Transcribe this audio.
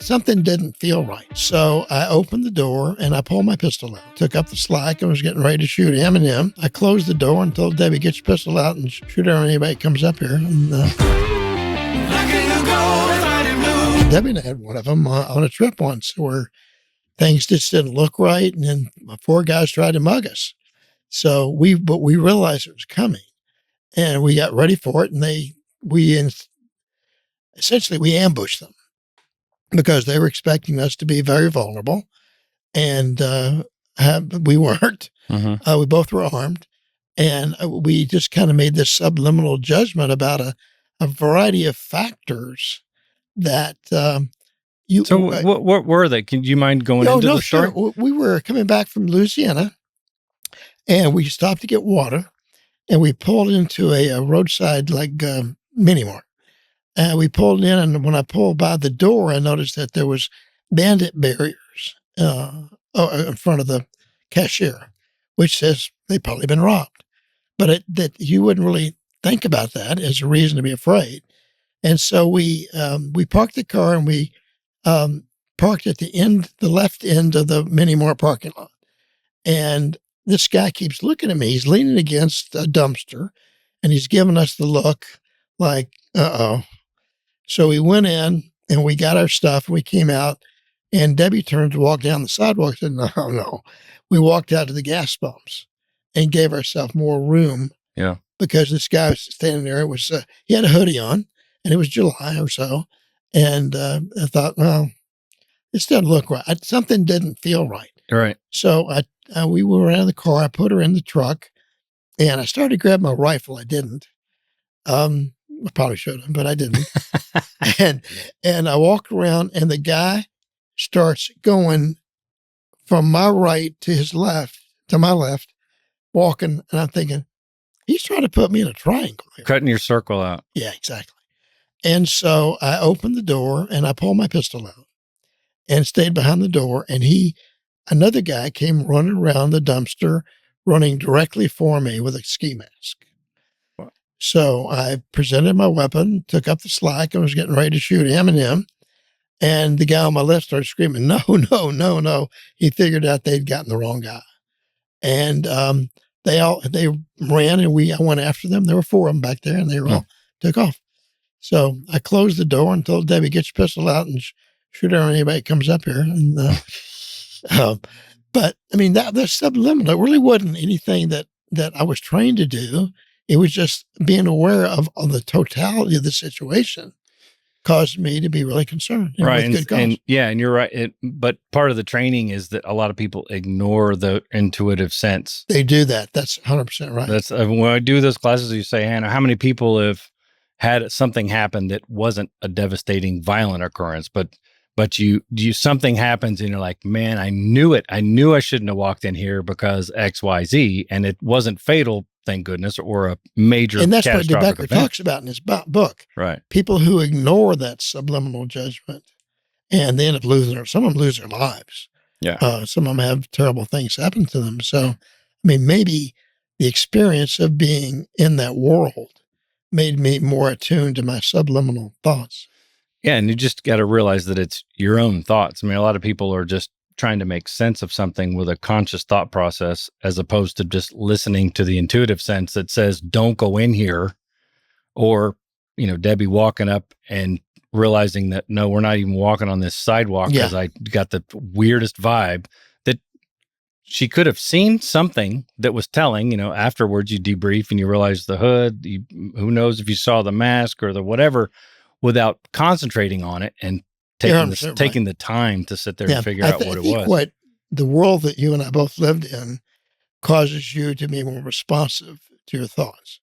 something didn't feel right. So I opened the door and I pulled my pistol out, took up the slack and was getting ready to shoot him and him. I closed the door and told Debbie, get your pistol out and shoot her when anybody comes up here. And Debbie and I had one of them on a trip once where things just didn't look right. And then 4 guys tried to mug us. So we realized it was coming and we got ready for it. And we ambushed them because they were expecting us to be very vulnerable. And we weren't. We both were armed. And we just kind of made this subliminal judgment about a variety of factors that what were they? Can you mind going into the story? Sure. We were coming back from Louisiana, and we stopped to get water, and we pulled into a roadside mini mart. And we pulled in, and when I pulled by the door, I noticed that there was bandit barriers in front of the cashier, which says they've probably been robbed. But that you wouldn't really think about that as a reason to be afraid. And so we parked the car and we parked at the left end of the mini mart parking lot. And this guy keeps looking at me. He's leaning against a dumpster and he's giving us the look like, uh-oh. So we went in and we got our stuff and we came out and Debbie turned to walk down the sidewalk and said, no. We walked out to the gas pumps and gave ourselves more room. Yeah. Because this guy was standing there. It was, he had a hoodie on and it was July or so. And I thought, well, this doesn't look right. Something didn't feel right. Right. So we were around the car. I put her in the truck and I started to grab my rifle. I didn't. I probably should have, but I didn't. and I walked around and the guy starts going from my right to his left, to my left, walking. And I'm thinking, he's trying to put me in a triangle here. Cutting your circle out. Yeah, exactly. And so I opened the door and I pulled my pistol out and stayed behind the door. And another guy came running around the dumpster, running directly for me with a ski mask. Wow. So I presented my weapon, took up the slack and was getting ready to shoot him and him. And the guy on my left started screaming, no, no, no, no. He figured out they'd gotten the wrong guy. And they ran and I went after them. There were 4 of them back there and they all took off. So I closed the door and told Debbie, get your pistol out and shoot her when anybody comes up here. And, but I mean, that's subliminal. It really wasn't anything that I was trained to do. It was just being aware of the totality of the situation caused me to be really concerned. Right. And you're right. But part of the training is that a lot of people ignore the intuitive sense. They do that. That's 100% right. That's when I do those classes, you say, Hannah, how many people have had something happen that wasn't a devastating, violent occurrence, but something happens and you're like, man, I knew it. I knew I shouldn't have walked in here because X, Y, Z, and it wasn't fatal, thank goodness, or a major and that's what catastrophic DeBecker event. talks about in his book. Right. People who ignore that subliminal judgment and they end up some of them lose their lives. Yeah. Some of them have terrible things happen to them. So, I mean, maybe the experience of being in that world made me more attuned to my subliminal thoughts. Yeah. And you just got to realize that it's your own thoughts. I mean, a lot of people are just trying to make sense of something with a conscious thought process, as opposed to just listening to the intuitive sense that says, don't go in here. Or, Debbie walking up and realizing that, no, we're not even walking on this sidewalk because I got the weirdest vibe that she could have seen something that was telling, afterwards you debrief and you realize the hood, who knows if you saw the mask or the whatever, without concentrating on it and taking the time to sit there and figure out what it was. What the world that you and I both lived in causes you to be more responsive to your thoughts.